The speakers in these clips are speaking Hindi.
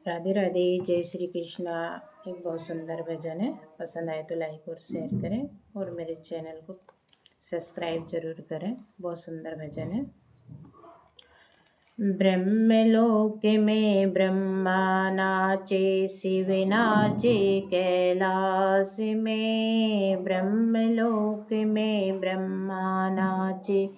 राधे राधे, जय श्री कृष्णा। एक बहुत सुंदर भजन है। पसंद आए तो लाइक और शेयर करें और मेरे चैनल को सब्सक्राइब जरूर करें। बहुत सुंदर भजन है। ब्रह्मलोक में ब्रह्मा नाचे, शिव नाचे कैलाश में। ब्रह्मलोक में ब्रह्मा नाचे,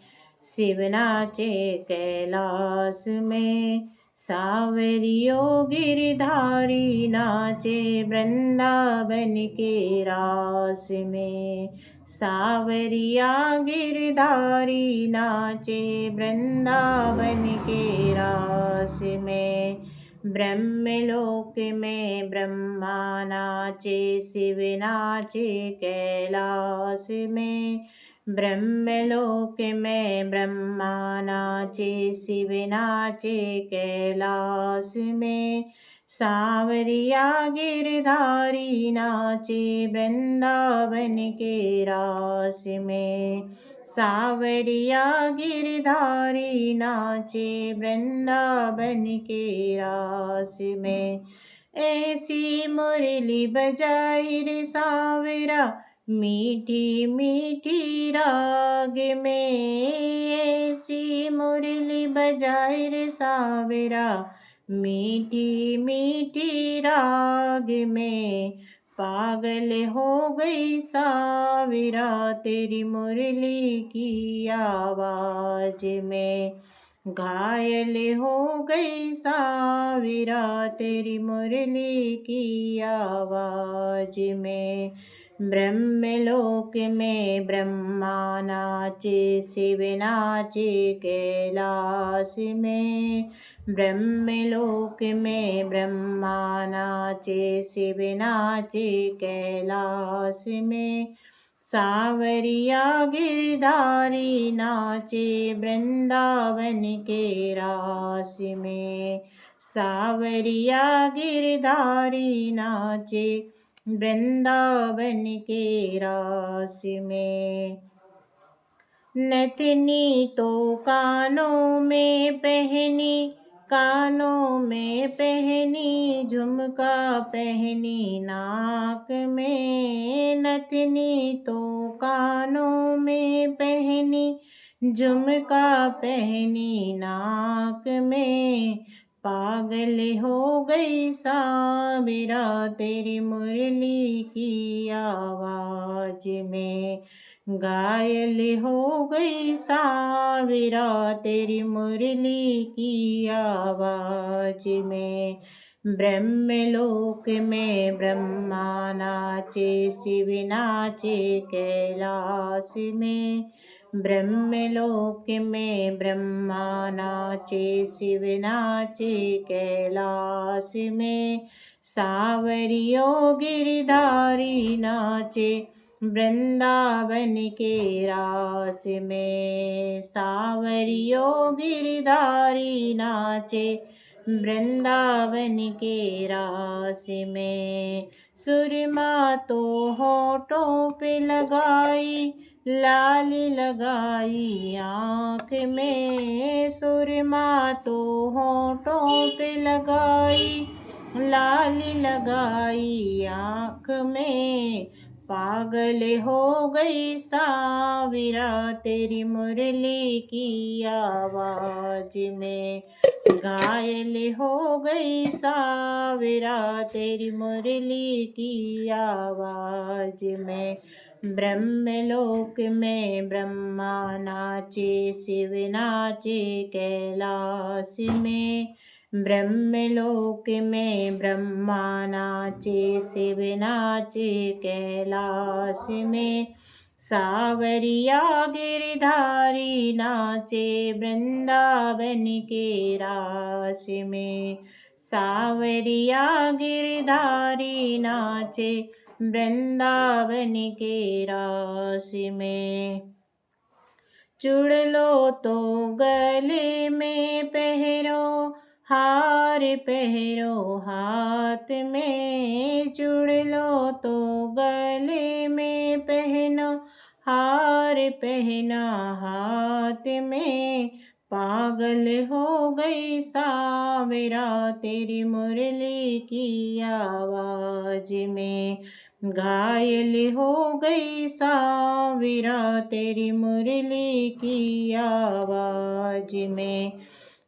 शिव नाचे कैलाश में। सावरियो गिरधारी नाचे, वृंदावन के रास में। सावरिया गिरधारी नाचे, वृंदावन के रास में। ब्रह्मलोक में ब्रह्मा नाचे, शिव नाचे कैलाश में। ब्रह्मलोक में ब्रह्मा नाचे, शिव नाचे कैलाश में। सावरिया गिरधारी नाचे, वृंदावन के रास में। सावरिया गिरधारी नाचे, वृंदावन के रास में। ऐसी मुरली बजाई रे सावरा, मीठी मीठी राग में। ऐसी मुरली बजाई रे सावरा, मीठी मीठी राग में। पागल हो गई सावरा, तेरी मुरली की आवाज में। घायल हो गई सावरा, तेरी मुरली की आवाज में। ब्रह्मलोक में ब्रह्मा नाचे, शिव नाचे कैलाश में। ब्रह्मलोक में ब्रह्मा नाचे, शिव नाचे कैलाश में। सावरिया गिरधारी नाचे, वृंदावन के रास में। सावरिया गिरधारी नाचे, वृंदावन के रास में। नथनी तो कानों में पहनी, कानों में पहनी, झुमका पहनी नाक में। नथनी तो कानों में पहनी, झुमका पहनी नाक में। पागल हो गई सावरा, तेरी मुरली की आवाज में। घायल हो गई सावरा, तेरी मुरली की आवाज में। ब्रह्मलोक में ब्रह्मा नाचे, शिव नाचे कैलाश में। ब्रह्मलोक में ब्रह्मा नाचे, शिव नाचे कैलाश में। सावरियो गिरधारी नाचे, वृंदावन के रास में। सावरियो गिरधारी नाचे, वृंदावन के रास में। सुरमा तो होठों पे लगाई, लाली लगाई आँख में। सुरमा तो होठों पे लगाई, लाली लगाई आँख में। पागल हो गई सावरा, तेरी मुरली की आवाज में। घायल हो गई सावरा, तेरी मुरली की आवाज में। ब्रह्मलोक में ब्रह्मा नाचे, शिव नाचे कैलाश में। ब्रह्मलोक में ब्रह्मा नाचे, शिव नाचे कैलाश में। सावरिया गिरधारी नाचे, वृंदावन के रास में। सावरिया गिरधारी नाचे, वृंदावन के रास में। चुड़ लो तो गले में पहरो, हार पहरो हाथ में। चुड़ लो तो गले में पहनो, हार पहना हाथ में। पागल हो गई सावरा तेरी मुरली की आवाज में। घायल हो गई सावरा तेरी मुरली की आवाज में।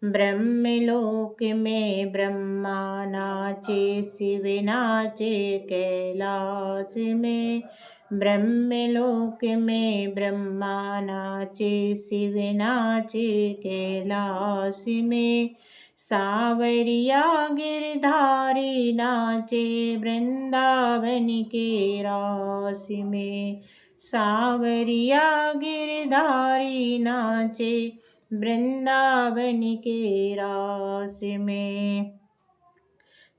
ब्रह्मलोक में ब्रह्मा नाचे शिव नाचे कैलाश में। ब्रह्मलोक में ब्रह्मा नाचे शिव नाचे कैलाश में। सावरिया गिरधारी नाचे वृंदावन के रास में। सावरिया गिरधारी नाचे वृंदावन के रास में।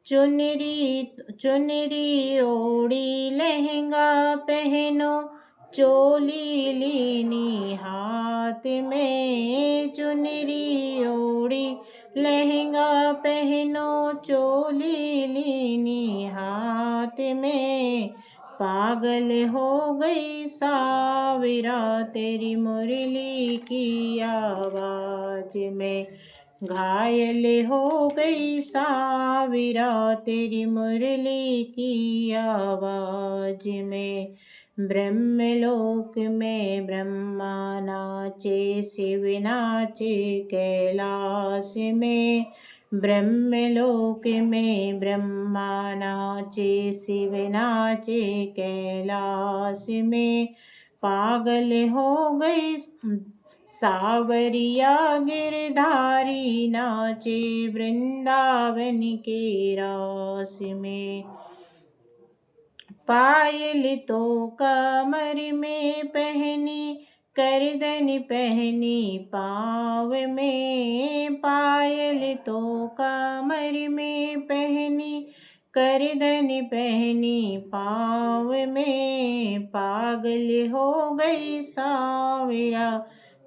चुनरी चुनरी ओढ़ी लहंगा पहनो चोली लीनी हाथ में। चुनरी ओढ़ी लहंगा पहनो चोली लीनी हाथ में। पागल हो गई सावरा तेरी मुरली की आवाज में। घायल हो गई सावरा तेरी मुरली की आवाज में। ब्रह्मलोक में ब्रह्मा नाचे शिव नाचे कैलाश में। ब्रह्मलोक में ब्रह्मा नाचे शिव नाचे कैलाश में। पागल हो गई सावरिया गिरधारी नाचे वृंदावन के रास में। पायल तो कमर में पहनी करदन पहनी पाँव में। पायल तो कमर में पहनी करदन पहनी पाँव में। पागल हो गई सावरा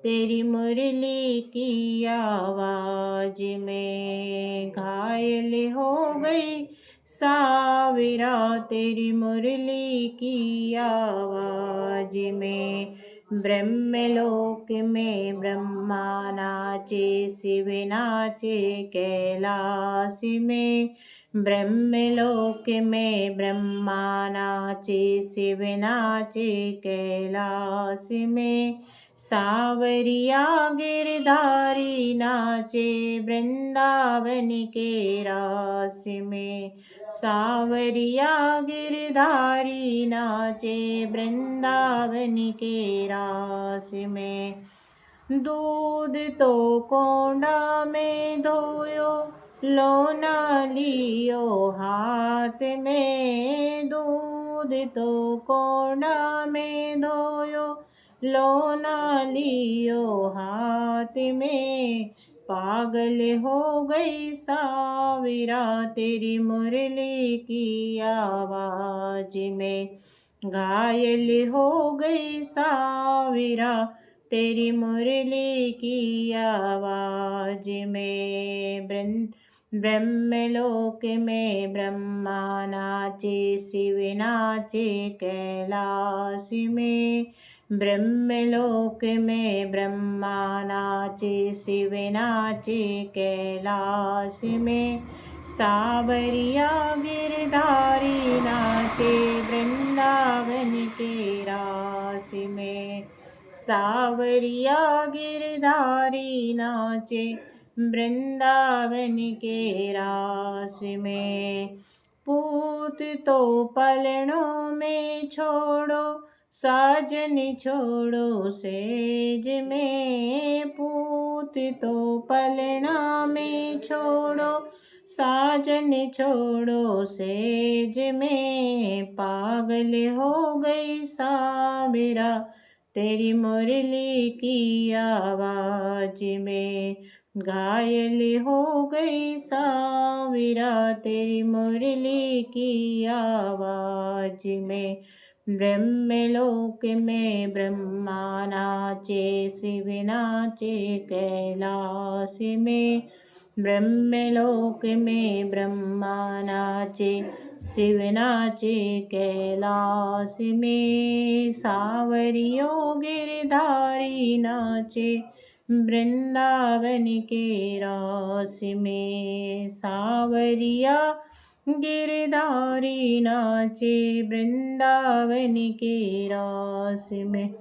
तेरी मुरली की आवाज में। घायल हो गई सावरा तेरी मुरली की आवाज में। ब्रह्मलोक में ब्रह्मा नाचे शिव नाचे कैलाश में। ब्रह्मलोक में ब्रह्मा नाचे शिव नाचे कैलाश में। सावरिया गिरधारी नाचे वृंदावन के रास में। सावरिया गिरधारी नाचे वृंदावन के रास में। दूध तो कोंडा में धोयो लोना लियो हाथ में। दूध तो कोंडा में धोयो लोना लियो हाथ में। पागल हो गई सावरा तेरी मुरली की आवाज में। घायल हो गई सावरा तेरी मुरली की आवाज में। ब्रह्मलोक में ब्रह्मा नाचे शिव नाचे कैलाश में। ब्रह्मलोक में ब्रह्मा नाचे शिव नाचे कैलाश में। सावरिया गिरधारी नाचे वृंदावन के रास में। सावरिया गिरधारी नाचे वृंदावन के रास में। पूत तो पलनों में छोड़ो साजन छोड़ो सेज में। पूत तो पलना में छोड़ो साजन छोड़ो सेज में। पागल हो गई सावरा तेरी मुरली की आवाज में। घायल हो गई सावरा तेरी मुरली की आवाज में। ब्रह्मलोक में ब्रह्मा नाचे शिव नाचे कैलाश में। ब्रह्मलोक में ब्रह्मा नाचे शिव नाचे कैलाश में। सावरियो गिरधारी नाचे वृंदावन के रास में सावरिया गिरधारी नाचे वृंदावन के रास में।